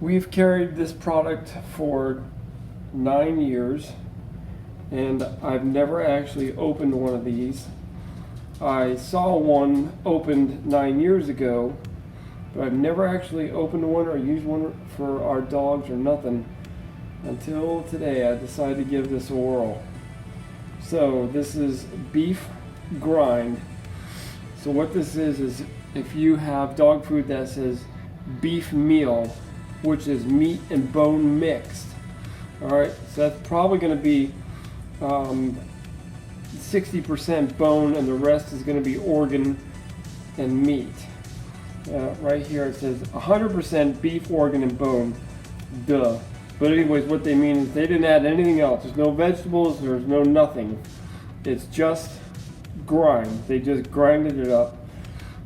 We've carried this product for 9 years, and I've never actually opened one of these. I saw one opened 9 years ago, but I've never actually opened one or used one for our dogs or nothing until today. I decided to give this a whirl. So this is beef grind. So what this is if you have dog food that says beef meal, which is meat and bone mixed. All right, so that's probably going to be 60% bone, and the rest is going to be organ and meat. Right here it says 100% beef, organ, and bone. Duh. But anyways, what they mean is they didn't add anything else. There's no vegetables. There's no nothing. It's just grind. They just grinded it up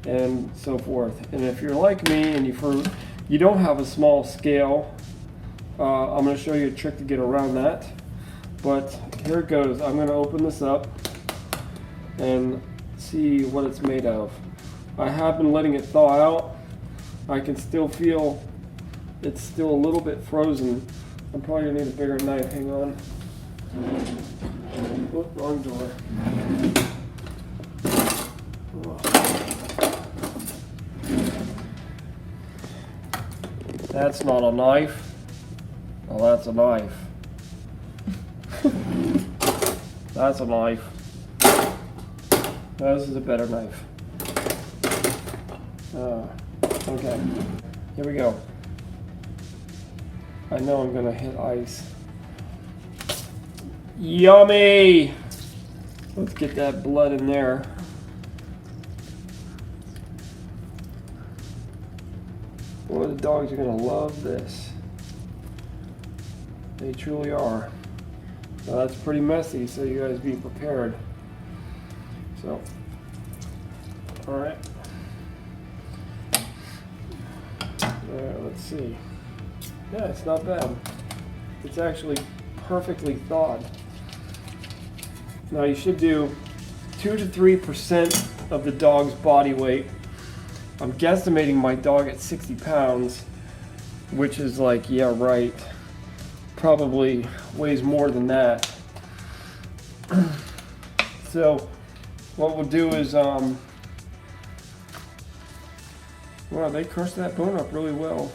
and so forth. And if you're like me and you don't have a small scale, I'm going to show you a trick to get around that. But here it goes. I'm going to open this up and see what it's made of. I have been letting it thaw out. I can still feel it's still a little bit frozen. I'm probably going to need a bigger knife. Hang on. Oop, wrong door. That's not a knife. Oh, that's a knife. That's a knife. This is a better knife. Okay, here we go. I know I'm gonna hit ice. Yummy! Let's get that blood in there. Boy, the dogs are gonna love this. They truly are. Now that's pretty messy, so you guys be prepared. So, all right. Let's see. Yeah, it's not bad. It's actually perfectly thawed. Now you should do 2 to 3% of the dog's body weight. I'm guesstimating my dog at 60 pounds, which is like, yeah, right. Probably weighs more than that. So what we'll do is, wow, they crushed that bone up really well.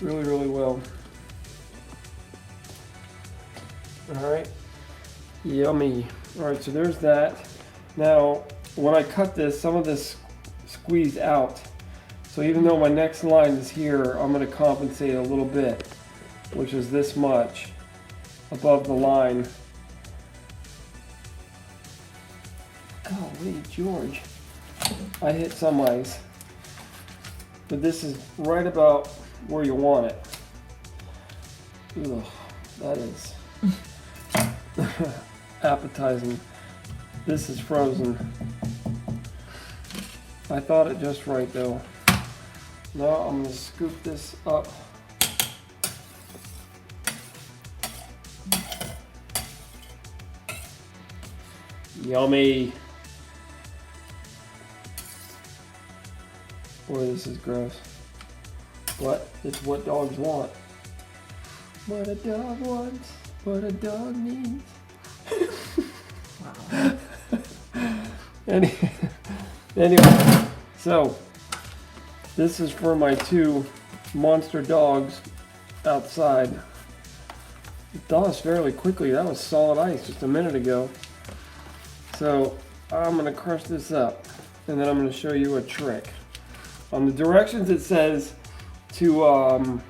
Really, really well. All right, yummy. All right, so there's that. Now, when I cut this, some of this squeezed out. So even though my next line is here, I'm going to compensate a little bit, which is this much above the line. Golly, George. I hit some ice. But this is right about where you want it. Ugh, that is appetizing. This is frozen. I thought it just right though. Now I'm going to scoop this up. Yummy. Boy, this is gross. But it's what dogs want. What a dog wants, what a dog needs. Wow. Anyway, so this is for my 2 monster dogs outside. It thaws fairly quickly. That was solid ice just a minute ago. So I'm going to crush this up, and then I'm going to show you a trick. On the directions it says to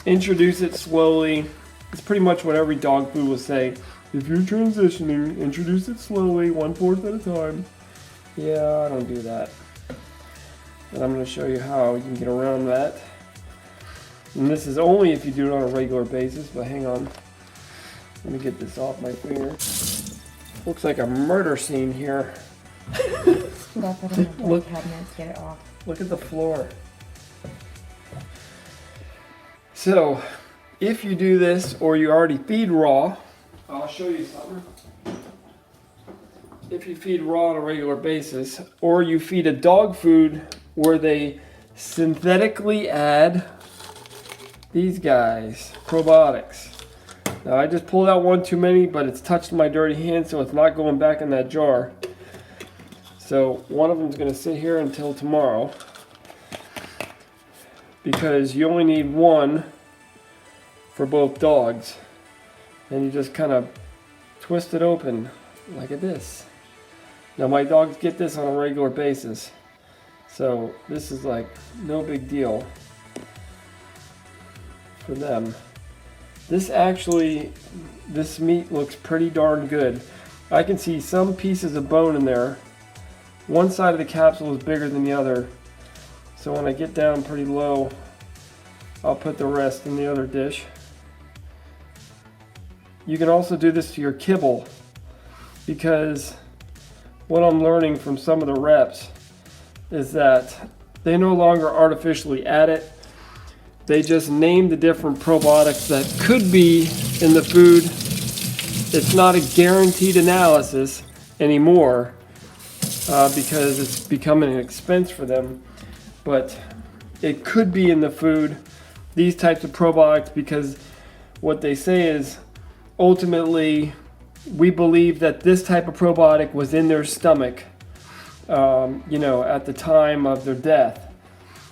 introduce it slowly. It's pretty much what every dog food will say. If you're transitioning, introduce it slowly, 1/4 at a time. Yeah, I don't do that. And I'm going to show you how you can get around that. And this is only if you do it on a regular basis, but hang on. Let me get this off my finger. Looks like a murder scene here. Look, cabinet, get it off. Look at the floor. So, if you do this or you already feed raw, I'll show you something. If you feed raw on a regular basis, or you feed a dog food where they synthetically add these guys, probiotics. Now I just pulled out one too many, but it's touched my dirty hand, so it's not going back in that jar. So one of them is going to sit here until tomorrow, because you only need one for both dogs, and you just kind of twist it open like this. Now my dogs get this on a regular basis, so this is like no big deal for them. This meat looks pretty darn good. I can see some pieces of bone in there. One side of the capsule is bigger than the other, so when I get down pretty low, I'll put the rest in the other dish. You can also do this to your kibble, because what I'm learning from some of the reps is that they no longer artificially add it. They just name the different probiotics that could be in the food. It's not a guaranteed analysis anymore because it's becoming an expense for them. But it could be in the food, these types of probiotics, because what they say is ultimately we believe that this type of probiotic was in their stomach, at the time of their death.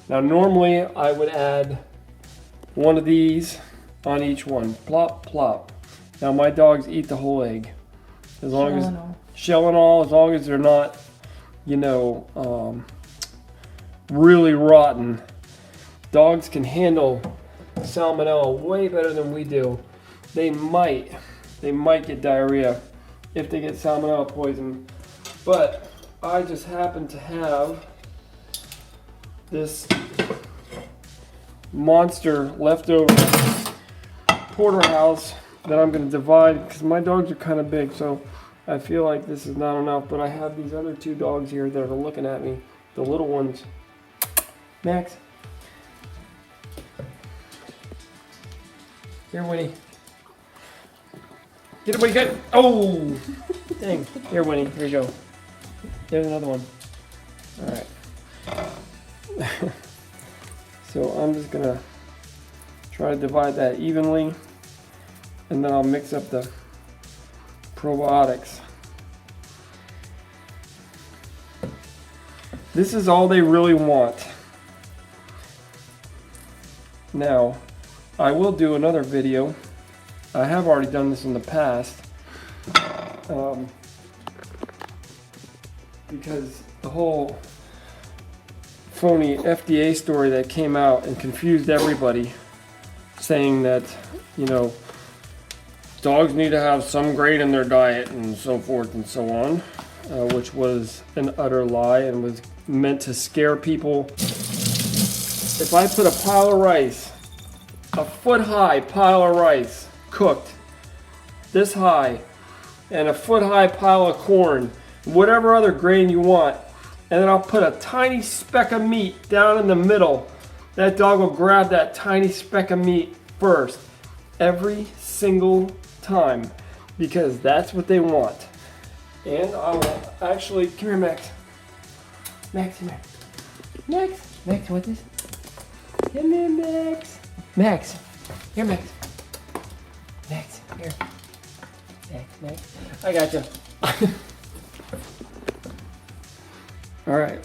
Now, normally I would add one of these on each one. Plop, plop. Now, my dogs eat the whole egg. Shell and all, as long as they're not, really rotten. Dogs can handle salmonella way better than we do. They might get diarrhea if they get salmonella poison, but I just happen to have this monster leftover porterhouse that I'm going to divide, because my dogs are kind of big, so I feel like this is not enough. But I have these other two dogs here that are looking at me, the little ones. Max, here, Winnie. Get it, Winnie, get it. Oh, dang. Here, Winnie, here you go. There's another one. All right. So I'm just gonna try to divide that evenly, and then I'll mix up the probiotics. This is all they really want. Now, I will do another video. I have already done this in the past, because the whole phony FDA story that came out and confused everybody, saying that, dogs need to have some grain in their diet and so forth and so on, which was an utter lie and was meant to scare people. If I put a pile of rice, a foot-high pile of rice, cooked this high, and a foot-high pile of corn, whatever other grain you want, and then I'll put a tiny speck of meat down in the middle, that dog will grab that tiny speck of meat first, every single time, because that's what they want. And I will actually, come here, Max. Max, come here. Max, what is this? Come here, Max. Max, here, Max. Max, here. Max. I got you. All right,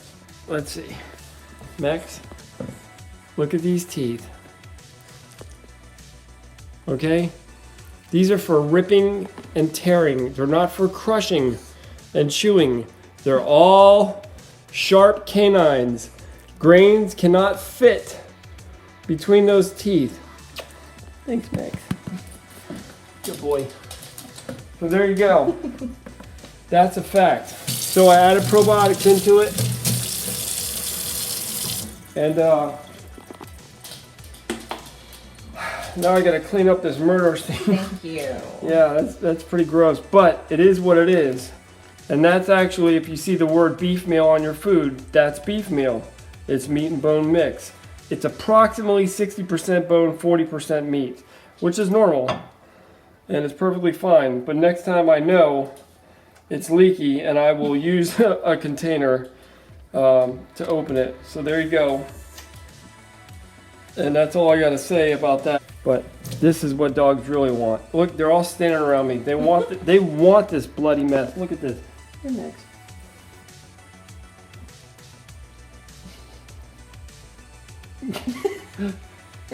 let's see. Max, look at these teeth. Okay? These are for ripping and tearing. They're not for crushing and chewing. They're all sharp canines. Grains cannot fit between those teeth. Thanks, Max. Good boy. So there you go. That's a fact. So I added probiotics into it, and now I gotta clean up this murder scene. Thank you. Yeah, that's pretty gross, but it is what it is. And that's actually, if you see the word beef meal on your food, that's beef meal. It's meat and bone mix. It's approximately 60% bone, 40% meat, which is normal. And it's perfectly fine. But next time I know it's leaky, and I will use a container to open it. So there you go. And that's all I gotta say about that. But this is what dogs really want. Look, they're all standing around me. They want they want this bloody mess. Look at this. You're next.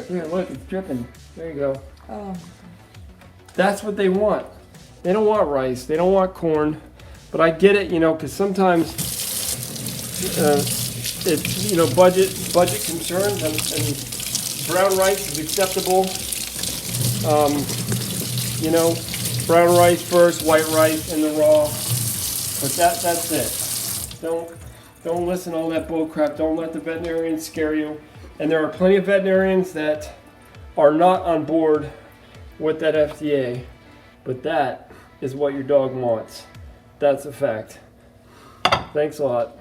Here, look, it's dripping. There you go. Oh. That's what they want. They don't want rice. They don't want corn. But I get it, you know, because sometimes it's, you know, budget concerns, and brown rice is acceptable. You know, brown rice first, white rice, and the raw. But that's it. Don't listen to all that bull crap. Don't let the veterinarians scare you. And there are plenty of veterinarians that are not on board with that FDA. But that is what your dog wants. That's a fact. Thanks a lot.